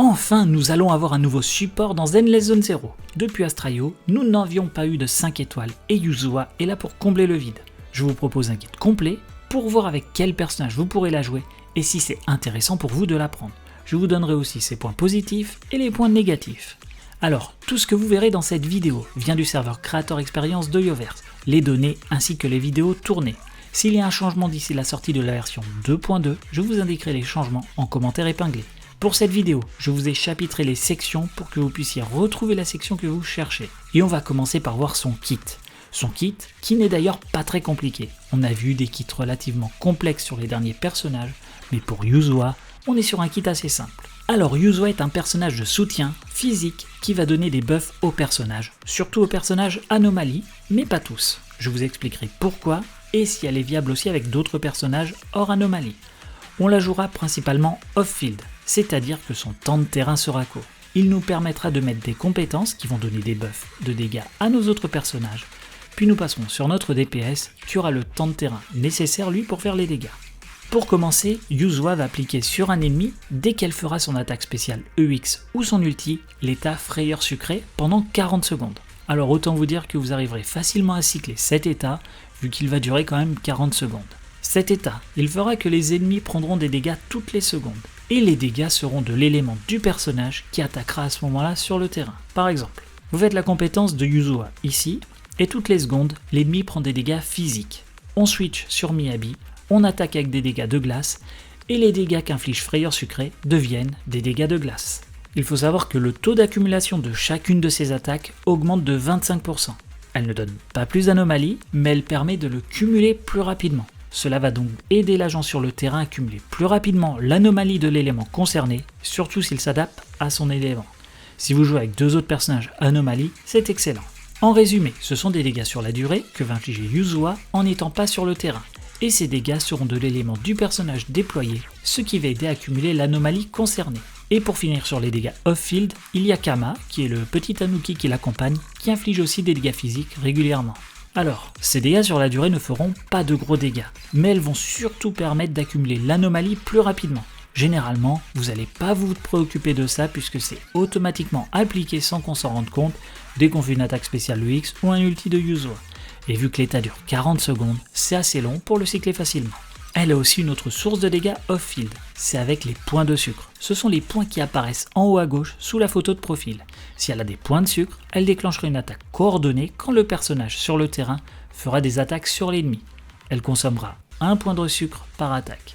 Enfin, nous allons avoir un nouveau support dans Zenless Zone Zero. Depuis Astraio, nous n'avions pas eu de 5 étoiles et Yuzua est là pour combler le vide. Je vous propose un guide complet pour voir avec quel personnage vous pourrez la jouer et si c'est intéressant pour vous de la prendre. Je vous donnerai aussi ses points positifs et les points négatifs. Alors, tout ce que vous verrez dans cette vidéo vient du serveur Creator Experience de Yoverse, les données ainsi que les vidéos tournées. S'il y a un changement d'ici la sortie de la version 2.2, je vous indiquerai les changements en commentaire épinglé. Pour cette vidéo, je vous ai chapitré les sections pour que vous puissiez retrouver la section que vous cherchez. Et on va commencer par voir son kit. Son kit, qui n'est d'ailleurs pas très compliqué. On a vu des kits relativement complexes sur les derniers personnages, mais pour Yuzua, on est sur un kit assez simple. Alors Yuzua est un personnage de soutien physique qui va donner des buffs aux personnages, surtout aux personnages anomalies, mais pas tous. Je vous expliquerai pourquoi et si elle est viable aussi avec d'autres personnages hors anomalie. On la jouera principalement off-field, c'est-à-dire que son temps de terrain sera court. Il nous permettra de mettre des compétences qui vont donner des buffs de dégâts à nos autres personnages, puis nous passerons sur notre DPS qui aura le temps de terrain nécessaire lui pour faire les dégâts. Pour commencer, Yuzua va appliquer sur un ennemi, dès qu'elle fera son attaque spéciale EX ou son ulti, l'état frayeur sucrée pendant 40 secondes. Alors autant vous dire que vous arriverez facilement à cycler cet état, vu qu'il va durer quand même 40 secondes. Cet état, il fera que les ennemis prendront des dégâts toutes les secondes, et les dégâts seront de l'élément du personnage qui attaquera à ce moment-là sur le terrain. Par exemple, vous faites la compétence de Yuzua ici, et toutes les secondes, l'ennemi prend des dégâts physiques. On switch sur Miyabi, on attaque avec des dégâts de glace, et les dégâts qu'inflige Frayeur Sucré deviennent des dégâts de glace. Il faut savoir que le taux d'accumulation de chacune de ces attaques augmente de 25%. Elle ne donne pas plus d'anomalies, mais elle permet de le cumuler plus rapidement. Cela va donc aider l'agent sur le terrain à cumuler plus rapidement l'anomalie de l'élément concerné, surtout s'il s'adapte à son élément. Si vous jouez avec deux autres personnages anomalies, c'est excellent. En résumé, ce sont des dégâts sur la durée que va infliger Yuzua en n'étant pas sur le terrain, et ces dégâts seront de l'élément du personnage déployé, ce qui va aider à accumuler l'anomalie concernée. Et pour finir sur les dégâts off-field, il y a Kama, qui est le petit tanuki qui l'accompagne, qui inflige aussi des dégâts physiques régulièrement. Alors, ces dégâts sur la durée ne feront pas de gros dégâts, mais elles vont surtout permettre d'accumuler l'anomalie plus rapidement. Généralement, vous n'allez pas vous préoccuper de ça puisque c'est automatiquement appliqué sans qu'on s'en rende compte dès qu'on fait une attaque spéciale EX ou un ulti de Yuzua. Et vu que l'état dure 40 secondes, c'est assez long pour le cycler facilement. Elle a aussi une autre source de dégâts off-field, c'est avec les points de sucre. Ce sont les points qui apparaissent en haut à gauche sous la photo de profil. Si elle a des points de sucre, elle déclenchera une attaque coordonnée quand le personnage sur le terrain fera des attaques sur l'ennemi. Elle consommera 1 point de sucre par attaque.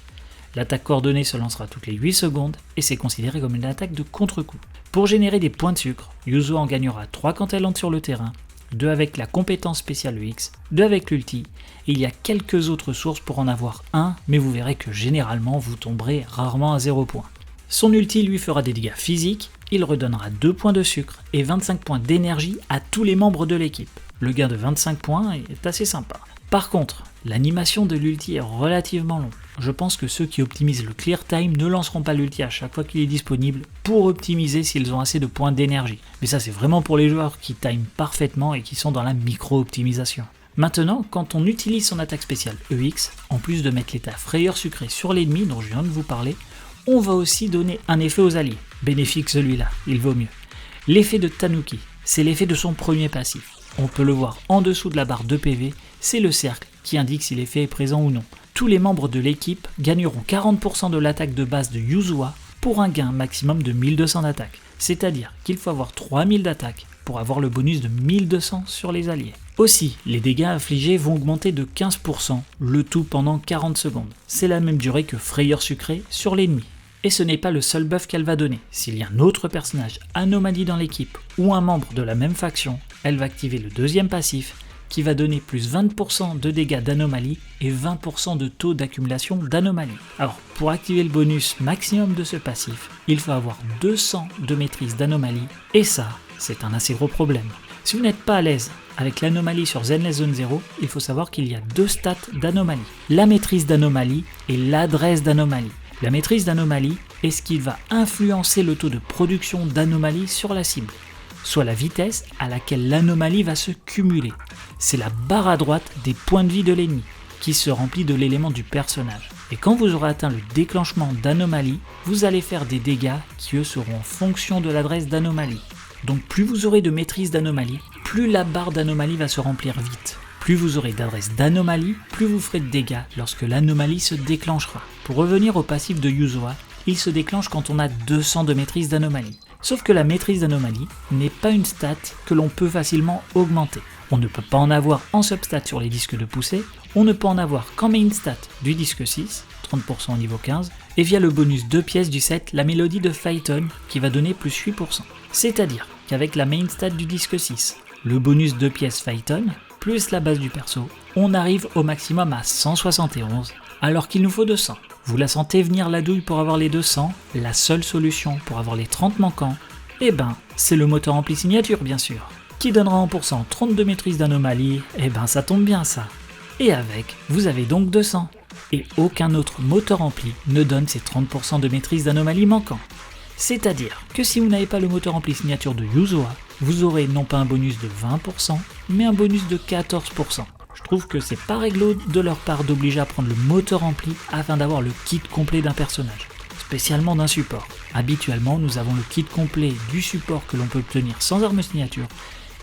L'attaque coordonnée se lancera toutes les 8 secondes et c'est considéré comme une attaque de contre-coup. Pour générer des points de sucre, Yuzua en gagnera 3 quand elle entre sur le terrain, 2 avec la compétence spéciale EX, 2 avec l'ulti, et il y a quelques autres sources pour en avoir 1, mais vous verrez que généralement vous tomberez rarement à 0 points. Son ulti lui fera des dégâts physiques, il redonnera 2 points de sucre et 25 points d'énergie à tous les membres de l'équipe. Le gain de 25 points est assez sympa. Par contre, l'animation de l'ulti est relativement longue. Je pense que ceux qui optimisent le clear time ne lanceront pas l'ulti à chaque fois qu'il est disponible pour optimiser s'ils ont assez de points d'énergie. Mais ça c'est vraiment pour les joueurs qui time parfaitement et qui sont dans la micro-optimisation. Maintenant, quand on utilise son attaque spéciale EX, en plus de mettre l'état frayeur sucré sur l'ennemi dont je viens de vous parler, on va aussi donner un effet aux alliés. Bénéfique celui-là, il vaut mieux. L'effet de Tanuki, c'est l'effet de son premier passif. On peut le voir en dessous de la barre de PV, c'est le cercle qui indique si l'effet est présent ou non. Tous les membres de l'équipe gagneront 40% de l'attaque de base de Yuzua pour un gain maximum de 1200 d'attaque. C'est-à-dire qu'il faut avoir 3000 d'attaque pour avoir le bonus de 1200 sur les alliés. Aussi, les dégâts infligés vont augmenter de 15%, le tout pendant 40 secondes. C'est la même durée que Frayeur Sucré sur l'ennemi. Et ce n'est pas le seul buff qu'elle va donner. S'il y a un autre personnage anomalie dans l'équipe ou un membre de la même faction, elle va activer le deuxième passif qui va donner plus 20% de dégâts d'anomalie et 20% de taux d'accumulation d'anomalie. Alors, pour activer le bonus maximum de ce passif, il faut avoir 200 de maîtrise d'anomalie, et ça, c'est un assez gros problème. Si vous n'êtes pas à l'aise avec l'anomalie sur Zenless Zone Zero, il faut savoir qu'il y a 2 stats d'anomalie. La maîtrise d'anomalie et l'adresse d'anomalie. La maîtrise d'anomalie est ce qui va influencer le taux de production d'anomalie sur la cible, soit la vitesse à laquelle l'anomalie va se cumuler. C'est la barre à droite des points de vie de l'ennemi, qui se remplit de l'élément du personnage. Et quand vous aurez atteint le déclenchement d'anomalie, vous allez faire des dégâts qui eux seront en fonction de l'adresse d'anomalie. Donc plus vous aurez de maîtrise d'anomalie, plus la barre d'anomalie va se remplir vite. Plus vous aurez d'adresses d'anomalie, plus vous ferez de dégâts lorsque l'anomalie se déclenchera. Pour revenir au passif de Yuzua, il se déclenche quand on a 200 de maîtrise d'anomalie. Sauf que la maîtrise d'anomalie n'est pas une stat que l'on peut facilement augmenter. On ne peut pas en avoir en substat sur les disques de poussée, on ne peut en avoir qu'en main stat du disque 6, 30% au niveau 15, et via le bonus 2 pièces du set, la mélodie de Phaeton qui va donner plus 8%. C'est-à-dire qu'avec la main stat du disque 6, le bonus 2 pièces Phaeton, plus la base du perso, on arrive au maximum à 171, alors qu'il nous faut 200. Vous la sentez venir la douille pour avoir les 200, la seule solution pour avoir les 30 manquants, eh ben, c'est le moteur ampli signature bien sûr. Qui donnera en pourcent 32 maîtrises d'anomalie, eh ben ça tombe bien ça. Et avec, vous avez donc 200. Et aucun autre moteur ampli ne donne ces 30% de maîtrise d'anomalie manquants. C'est-à-dire que si vous n'avez pas le moteur ampli signature de Yuzua, vous aurez non pas un bonus de 20%, mais un bonus de 14%. Je trouve que c'est pas réglo de leur part d'obliger à prendre le moteur ampli afin d'avoir le kit complet d'un personnage, spécialement d'un support. Habituellement, nous avons le kit complet du support que l'on peut obtenir sans arme signature,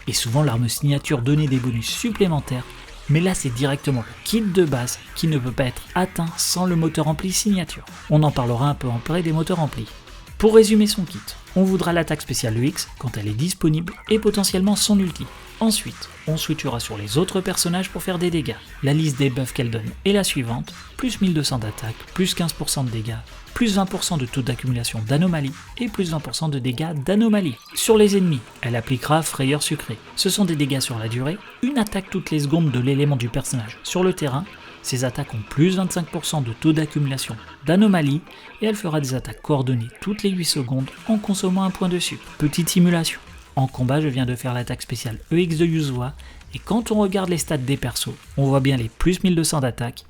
et souvent l'arme signature donnait des bonus supplémentaires, mais là c'est directement le kit de base qui ne peut pas être atteint sans le moteur ampli signature. On en parlera un peu en près des moteurs amplis. Pour résumer son kit, on voudra l'attaque spéciale EX quand elle est disponible et potentiellement son ulti. Ensuite, on switchera sur les autres personnages pour faire des dégâts. La liste des buffs qu'elle donne est la suivante, plus 1200 d'attaque, plus 15% de dégâts, plus 20% de taux d'accumulation d'anomalie et plus 20% de dégâts d'anomalie. Sur les ennemis, elle appliquera frayeur sucrée. Ce sont des dégâts sur la durée, une attaque toutes les secondes de l'élément du personnage sur le terrain. Ces attaques ont plus 25% de taux d'accumulation d'anomalie et elle fera des attaques coordonnées toutes les 8 secondes en consommant un point de sucre. Petite simulation. En combat, je viens de faire l'attaque spéciale EX de Yuzua et quand on regarde les stats des persos, on voit bien les plus 1200 d'attaque.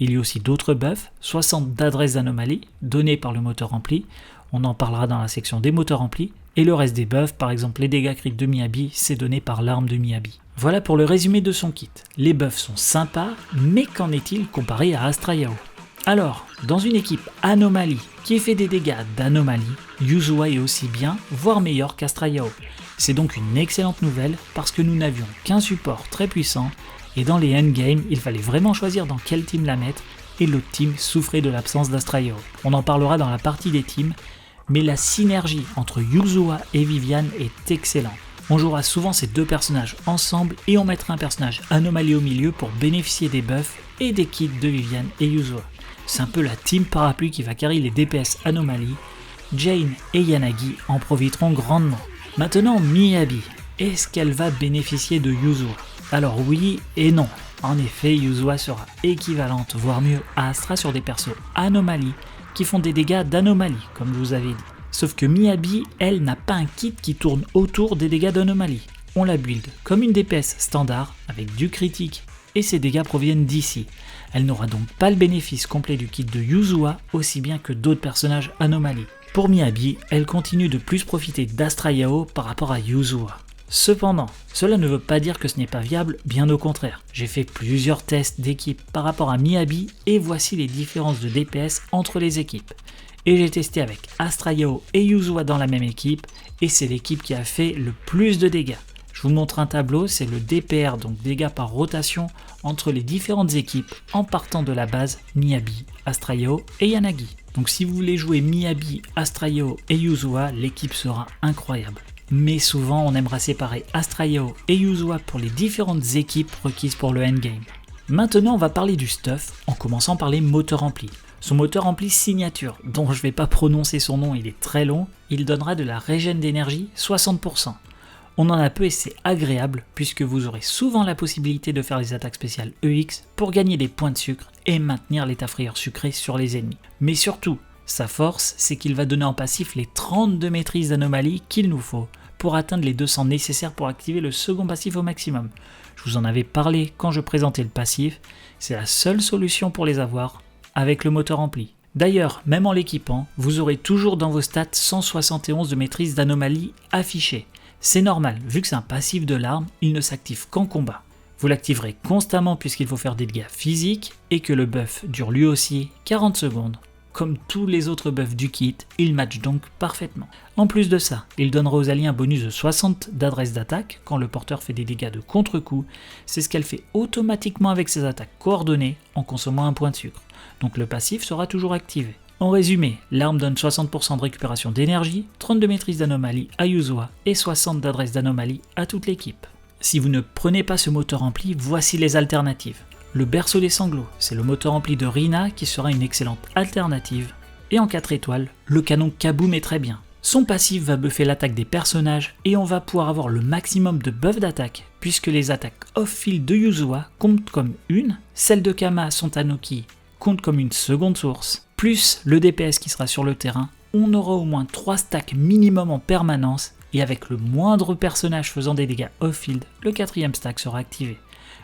Il y a aussi d'autres buffs, 60 d'adresse d'anomalie donnés par le moteur ampli, on en parlera dans la section des moteurs amplis, et le reste des buffs, par exemple les dégâts critiques de Miyabi, c'est donné par l'arme de Miyabi. Voilà pour le résumé de son kit. Les buffs sont sympas, mais qu'en est-il comparé à Astra Yao? Alors, dans une équipe anomalie qui fait des dégâts d'anomalie, Yuzua est aussi bien, voire meilleur qu'Astra Yao. C'est donc une excellente nouvelle parce que nous n'avions qu'un support très puissant et dans les endgames, il fallait vraiment choisir dans quelle team la mettre et l'autre team souffrait de l'absence d'Astra Yao. On en parlera dans la partie des teams, mais la synergie entre Yuzua et Vivian est excellente. On jouera souvent ces deux personnages ensemble et on mettra un personnage anomalie au milieu pour bénéficier des buffs et des kits de Vivian et Yuzua. C'est un peu la team parapluie qui va carry les DPS anomalie. Jane et Yanagi en profiteront grandement. Maintenant Miyabi, est-ce qu'elle va bénéficier de Yuzua? Alors oui et non. En effet, Yuzua sera équivalente, voire mieux, à Astra sur des persos anomalie qui font des dégâts d'anomalie, comme je vous avais dit. Sauf que Miyabi, elle, n'a pas un kit qui tourne autour des dégâts d'anomalie. On la build comme une DPS standard, avec du critique, et ses dégâts proviennent d'ici. Elle n'aura donc pas le bénéfice complet du kit de Yuzua, aussi bien que d'autres personnages anomalie. Pour Miyabi, elle continue de plus profiter d'Astra Yao par rapport à Yuzua. Cependant, cela ne veut pas dire que ce n'est pas viable, bien au contraire. J'ai fait plusieurs tests d'équipe par rapport à Miyabi et voici les différences de DPS entre les équipes. Et j'ai testé avec Astra Yao et Yuzua dans la même équipe et c'est l'équipe qui a fait le plus de dégâts. Je vous montre un tableau, c'est le DPR, donc dégâts par rotation entre les différentes équipes en partant de la base Miyabi, Astra Yao et Yanagi. Donc si vous voulez jouer Miyabi, Astra Yao et Yuzua, l'équipe sera incroyable. Mais souvent on aimera séparer Astra Yao et Yuzua pour les différentes équipes requises pour le endgame. Maintenant on va parler du stuff en commençant par les moteurs amplis. Son moteur ampli signature, dont je ne vais pas prononcer son nom, il est très long, il donnera de la régène d'énergie 60%. On en a peu et c'est agréable puisque vous aurez souvent la possibilité de faire les attaques spéciales EX pour gagner des points de sucre et maintenir l'état frayeur sucré sur les ennemis. Mais surtout, sa force, c'est qu'il va donner en passif les 32 maîtrises d'anomalie qu'il nous faut pour atteindre les 200 nécessaires pour activer le second passif au maximum. Je vous en avais parlé quand je présentais le passif, c'est la seule solution pour les avoir avec le moteur ampli. D'ailleurs, même en l'équipant, vous aurez toujours dans vos stats 171 de maîtrise d'anomalie affichée. C'est normal, vu que c'est un passif de l'arme, il ne s'active qu'en combat. Vous l'activerez constamment puisqu'il faut faire des dégâts physiques et que le buff dure lui aussi 40 secondes. Comme tous les autres buffs du kit, il match donc parfaitement. En plus de ça, il donnera aux alliés un bonus de 60 d'adresse d'attaque quand le porteur fait des dégâts de contre-coup. C'est ce qu'elle fait automatiquement avec ses attaques coordonnées en consommant un point de sucre. Donc le passif sera toujours activé. En résumé, l'arme donne 60% de récupération d'énergie, 30 de maîtrise d'anomalie à Yuzua et 60 d'adresse d'anomalie à toute l'équipe. Si vous ne prenez pas ce moteur ampli, voici les alternatives. Le berceau des sanglots, c'est le moteur ampli de Rina qui sera une excellente alternative. Et en 4 étoiles, le canon Kaboom est très bien. Son passif va buffer l'attaque des personnages et on va pouvoir avoir le maximum de buff d'attaque puisque les attaques off-field de Yuzua comptent comme une, celles de Kama Sontanuki comptent comme une seconde source, plus le DPS qui sera sur le terrain, on aura au moins 3 stacks minimum en permanence et avec le moindre personnage faisant des dégâts off-field, le 4ème stack sera activé.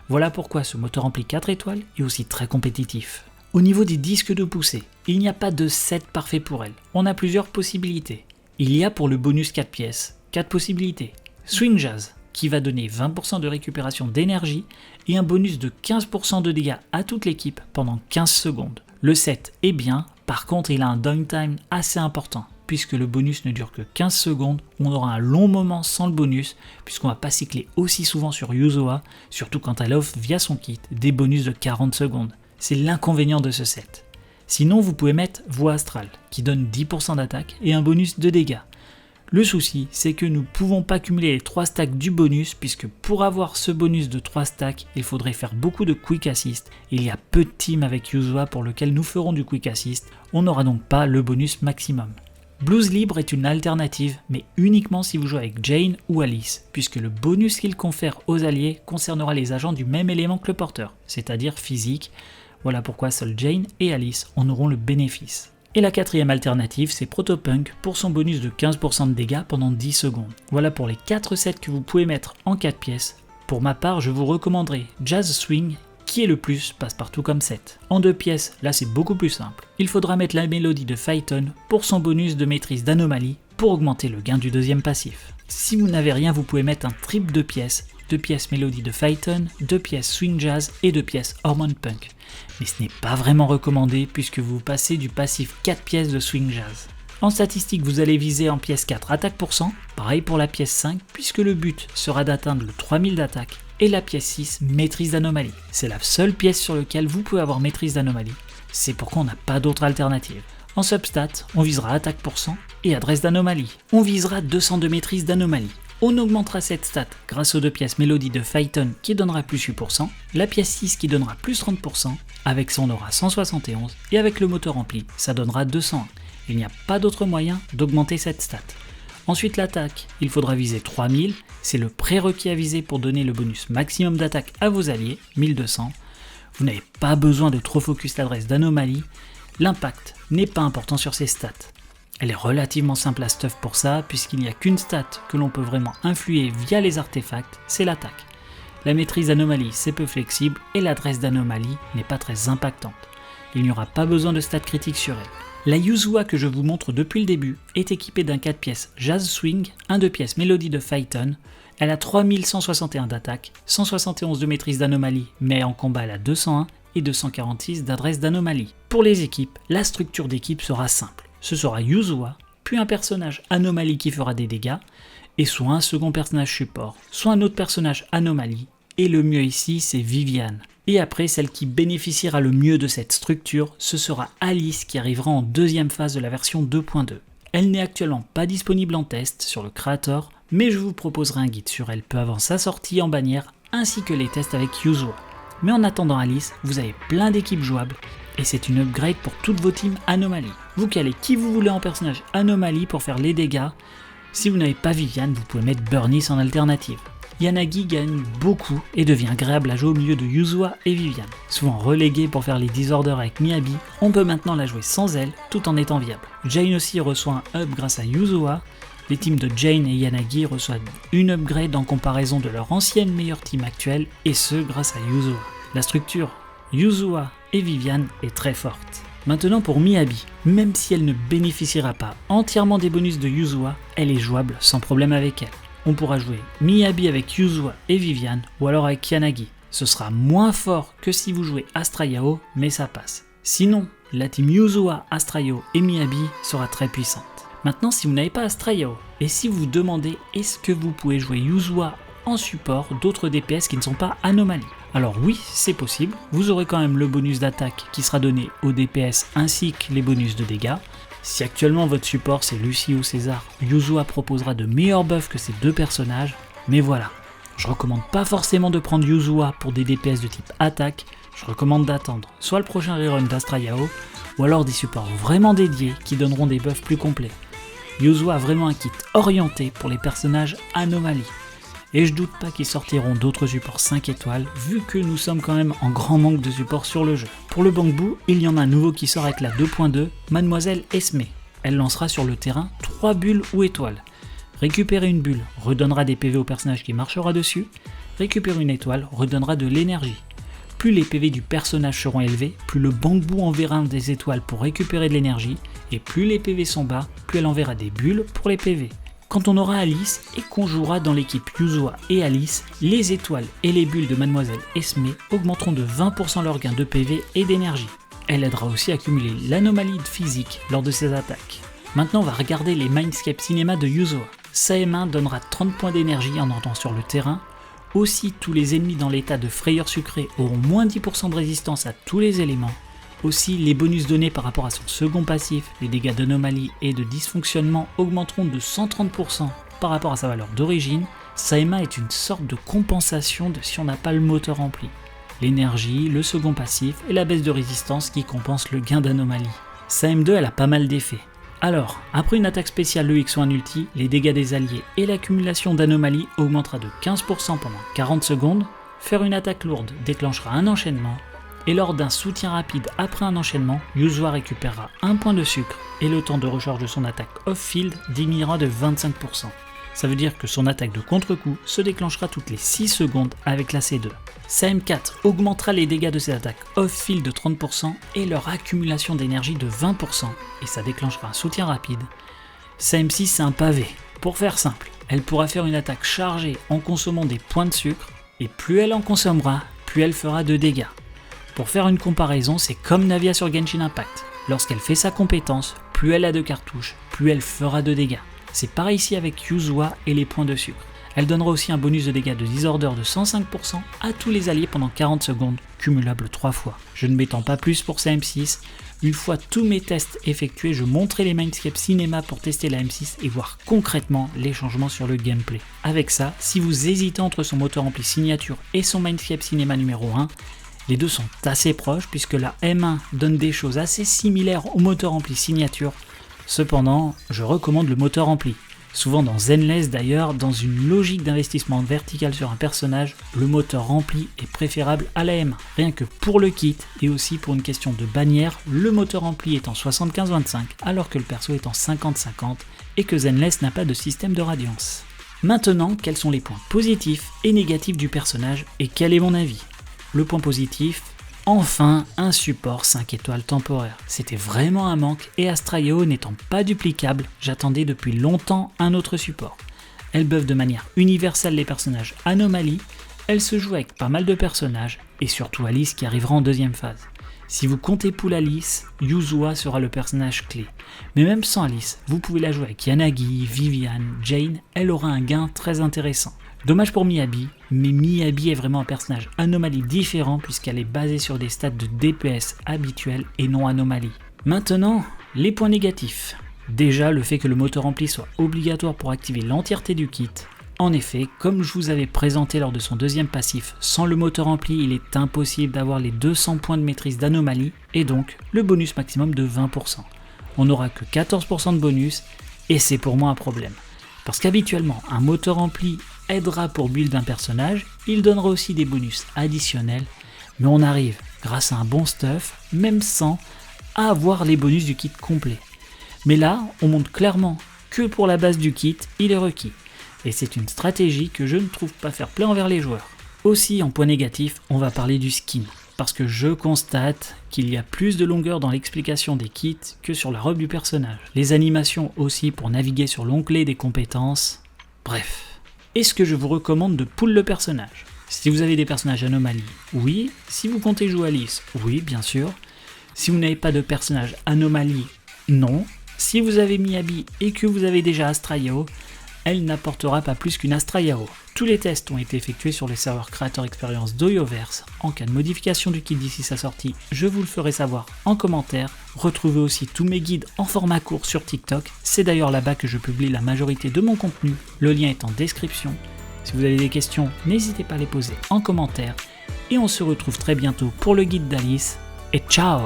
Voilà pourquoi ce moteur ampli 4 étoiles est aussi très compétitif. Au niveau des disques de poussée, il n'y a pas de set parfait pour elle. On a plusieurs possibilités. Il y a pour le bonus 4 pièces, 4 possibilités. Swing Jazz, qui va donner 20% de récupération d'énergie et un bonus de 15% de dégâts à toute l'équipe pendant 15 secondes. Le set est bien, par contre il a un downtime assez important, puisque le bonus ne dure que 15 secondes, on aura un long moment sans le bonus, puisqu'on va pas cycler aussi souvent sur Yuzua, surtout quand elle offre via son kit des bonus de 40 secondes. C'est l'inconvénient de ce set. Sinon vous pouvez mettre Voix Astrale, qui donne 10% d'attaque et un bonus de dégâts. Le souci, c'est que nous ne pouvons pas cumuler les 3 stacks du bonus, puisque pour avoir ce bonus de 3 stacks, il faudrait faire beaucoup de quick assist. Il y a peu de teams avec Yuzua pour lequel nous ferons du quick assist, on n'aura donc pas le bonus maximum. Blues Libre est une alternative, mais uniquement si vous jouez avec Jane ou Alice, puisque le bonus qu'il confère aux alliés concernera les agents du même élément que le porteur, c'est-à-dire physique. Voilà pourquoi seuls Jane et Alice en auront le bénéfice. Et la 4ème alternative, c'est Protopunk pour son bonus de 15% de dégâts pendant 10 secondes. Voilà pour les 4 sets que vous pouvez mettre en 4 pièces. Pour ma part, je vous recommanderais Jazz Swing, qui est le plus passe-partout comme set. En 2 pièces, là c'est beaucoup plus simple. Il faudra mettre la mélodie de Phaeton pour son bonus de maîtrise d'anomalie pour augmenter le gain du 2ème passif. Si vous n'avez rien, vous pouvez mettre un triple 2 pièces mélodie de Phaeton, 2 pièces Swing Jazz et 2 pièces Hormone Punk. Mais ce n'est pas vraiment recommandé puisque vous passez du passif 4 pièces de Swing Jazz. En statistique, vous allez viser en pièce 4 attaque %, pareil pour la pièce 5 puisque le but sera d'atteindre le 3000 d'attaque, et la pièce 6 maîtrise d'anomalie. C'est la seule pièce sur laquelle vous pouvez avoir maîtrise d'anomalie, c'est pourquoi on n'a pas d'autre alternative. En substat, on visera attaque % et adresse d'anomalie. On visera 200 de maîtrise d'anomalie. On augmentera cette stat grâce aux 2 pièces mélodie de Phaeton qui donnera plus 8%, la pièce 6 qui donnera plus 30%, avec ça on aura 171, et avec le moteur rempli, ça donnera 201. Il n'y a pas d'autre moyen d'augmenter cette stat. Ensuite l'attaque, il faudra viser 3000, c'est le prérequis à viser pour donner le bonus maximum d'attaque à vos alliés, 1200. Vous n'avez pas besoin de trop focus l'adresse d'anomalie, l'impact n'est pas important sur ces stats. Elle est relativement simple à stuff pour ça, puisqu'il n'y a qu'une stat que l'on peut vraiment influer via les artefacts, c'est l'attaque. La maîtrise d'anomalie c'est peu flexible et l'adresse d'anomalie n'est pas très impactante. Il n'y aura pas besoin de stats critiques sur elle. La Yuzua que je vous montre depuis le début est équipée d'un 4 pièces Jazz Swing, un 2 pièces mélodie de Phaeton. Elle a 3161 d'attaque, 171 de maîtrise d'anomalie, mais en combat elle a 201 et 246 d'adresse d'anomalie. Pour les équipes, la structure d'équipe sera simple. Ce sera Yuzua, puis un personnage anomalie qui fera des dégâts, et soit un second personnage support, soit un autre personnage anomalie, et le mieux ici c'est Vivian. Et après, celle qui bénéficiera le mieux de cette structure, ce sera Alice qui arrivera en 2ème phase de la version 2.2. Elle n'est actuellement pas disponible en test sur le Creator, mais je vous proposerai un guide sur elle peu avant sa sortie en bannière, ainsi que les tests avec Yuzua. Mais en attendant Alice, vous avez plein d'équipes jouables, et c'est une upgrade pour toutes vos teams Anomalie. Vous calez qui vous voulez en personnage Anomalie pour faire les dégâts. Si vous n'avez pas Vivian, vous pouvez mettre Burnice en alternative. Yanagi gagne beaucoup et devient agréable à jouer au milieu de Yuzua et Vivian. Souvent reléguée pour faire les disorders avec Miyabi, on peut maintenant la jouer sans elle tout en étant viable. Jane aussi reçoit un up grâce à Yuzua. Les teams de Jane et Yanagi reçoivent une upgrade en comparaison de leur ancienne meilleure team actuelle, et ce grâce à Yuzua. La structure Yuzua et Vivian est très forte. Maintenant pour Miyabi, même si elle ne bénéficiera pas entièrement des bonus de Yuzua, elle est jouable sans problème avec elle. On pourra jouer Miyabi avec Yuzua et Vivian, ou alors avec Yanagi. Ce sera moins fort que si vous jouez Astrayao, mais ça passe. Sinon, la team Yuzua, Astrayao et Miyabi sera très puissante. Maintenant, si vous n'avez pas Astrayao, et si vous vous demandez est-ce que vous pouvez jouer Yuzua en support d'autres DPS qui ne sont pas Anomalie. Alors oui, c'est possible, vous aurez quand même le bonus d'attaque qui sera donné au DPS ainsi que les bonus de dégâts. Si actuellement votre support c'est Lucie ou César, Yuzua proposera de meilleurs buffs que ces deux personnages, mais voilà. Je recommande pas forcément de prendre Yuzua pour des DPS de type attaque, je recommande d'attendre soit le prochain rerun d'Astrayao, ou alors des supports vraiment dédiés qui donneront des buffs plus complets. Yuzua a vraiment un kit orienté pour les personnages Anomalie. Et je doute pas qu'ils sortiront d'autres supports 5 étoiles, vu que nous sommes quand même en grand manque de supports sur le jeu. Pour le Bangbu, il y en a un nouveau qui sort avec la 2.2, Mademoiselle Esme. Elle lancera sur le terrain 3 bulles ou étoiles. Récupérer une bulle redonnera des PV au personnage qui marchera dessus, récupérer une étoile redonnera de l'énergie. Plus les PV du personnage seront élevés, plus le Bangbu enverra des étoiles pour récupérer de l'énergie, et plus les PV sont bas, plus elle enverra des bulles pour les PV. Quand on aura Alice et qu'on jouera dans l'équipe Yuzua et Alice, les étoiles et les bulles de Mademoiselle Esme augmenteront de 20% leur gain de PV et d'énergie. Elle aidera aussi à accumuler l'anomalie physique lors de ses attaques. Maintenant on va regarder les Mindscape Cinéma de Yuzua. Sa M1 donnera 30 points d'énergie en entrant sur le terrain. Aussi tous les ennemis dans l'état de frayeur sucrée auront moins 10% de résistance à tous les éléments. Aussi, les bonus donnés par rapport à son second passif, les dégâts d'anomalie et de dysfonctionnement augmenteront de 130% par rapport à sa valeur d'origine. Sa M1 est une sorte de compensation de si on n'a pas le moteur rempli. L'énergie, le second passif et la baisse de résistance qui compensent le gain d'anomalie. Sa M2 elle a pas mal d'effets. Alors, après une attaque spéciale EX ou un ulti, les dégâts des alliés et l'accumulation d'anomalies augmentera de 15% pendant 40 secondes. Faire une attaque lourde déclenchera un enchaînement. Et lors d'un soutien rapide après un enchaînement, Yuzua récupérera 1 point de sucre et le temps de recharge de son attaque off-field diminuera de 25%. Ça veut dire que son attaque de contre-coup se déclenchera toutes les 6 secondes avec la C2. Sa M4 augmentera les dégâts de ses attaques off-field de 30% et leur accumulation d'énergie de 20% et ça déclenchera un soutien rapide. Sa M6 c'est un pavé. Pour faire simple, elle pourra faire une attaque chargée en consommant des points de sucre et plus elle en consommera, plus elle fera de dégâts. Pour faire une comparaison, c'est comme Navia sur Genshin Impact. Lorsqu'elle fait sa compétence, plus elle a de cartouches, plus elle fera de dégâts. C'est pareil ici avec Yuzua et les points de sucre. Elle donnera aussi un bonus de dégâts de Disorder de 105% à tous les alliés pendant 40 secondes, cumulable 3 fois. Je ne m'étends pas plus pour sa M6. Une fois tous mes tests effectués, je montrerai les Mindscape Cinéma pour tester la M6 et voir concrètement les changements sur le gameplay. Avec ça, si vous hésitez entre son moteur ampli signature et son Mindscape Cinéma numéro 1, les deux sont assez proches puisque la M1 donne des choses assez similaires au moteur ampli signature. Cependant, je recommande le moteur ampli. Souvent dans Zenless d'ailleurs, dans une logique d'investissement vertical sur un personnage, le moteur rempli est préférable à la M1. Rien que pour le kit et aussi pour une question de bannière, le moteur rempli est en 75-25 alors que le perso est en 50-50 et que Zenless n'a pas de système de radiance. Maintenant, quels sont les points positifs et négatifs du personnage et quel est mon avis ? Le point positif, enfin un support 5 étoiles temporaire. C'était vraiment un manque et Astrayao n'étant pas duplicable, j'attendais depuis longtemps un autre support. Elle buff de manière universelle les personnages Anomalie, elle se joue avec pas mal de personnages et surtout Alice qui arrivera en deuxième phase. Si vous comptez pool Alice, Yuzua sera le personnage clé. Mais même sans Alice, vous pouvez la jouer avec Yanagi, Vivian, Jane, elle aura un gain très intéressant. Dommage pour Miyabi, mais Miyabi est vraiment un personnage anomalie différent puisqu'elle est basée sur des stats de DPS habituels et non anomalie. Maintenant, les points négatifs. Déjà, le fait que le moteur rempli soit obligatoire pour activer l'entièreté du kit. En effet, comme je vous avais présenté lors de son deuxième passif, sans le moteur rempli, il est impossible d'avoir les 200 points de maîtrise d'anomalie et donc le bonus maximum de 20%. On n'aura que 14% de bonus et c'est pour moi un problème. Parce qu'habituellement, un moteur rempli aidera pour build un personnage, il donnera aussi des bonus additionnels, mais on arrive, grâce à un bon stuff, même sans, à avoir les bonus du kit complet. Mais là, on montre clairement que pour la base du kit, il est requis. Et c'est une stratégie que je ne trouve pas fair play envers les joueurs. Aussi, en point négatif, on va parler du skin. Parce que je constate qu'il y a plus de longueur dans l'explication des kits que sur la robe du personnage. Les animations aussi pour naviguer sur l'onglet des compétences. Bref. Est-ce que je vous recommande de pull le personnage ? Si vous avez des personnages anomalies, oui. Si vous comptez jouer Alice, oui, bien sûr. Si vous n'avez pas de personnage anomalie, non. Si vous avez Miyabi et que vous avez déjà Astraeo, elle n'apportera pas plus qu'une Astraeo. Tous les tests ont été effectués sur les serveurs Creator Experience d'Oyoverse. En cas de modification du kit d'ici sa sortie, je vous le ferai savoir en commentaire. Retrouvez aussi tous mes guides en format court sur TikTok. C'est d'ailleurs là-bas que je publie la majorité de mon contenu. Le lien est en description. Si vous avez des questions, n'hésitez pas à les poser en commentaire. Et on se retrouve très bientôt pour le guide d'Alice. Et ciao!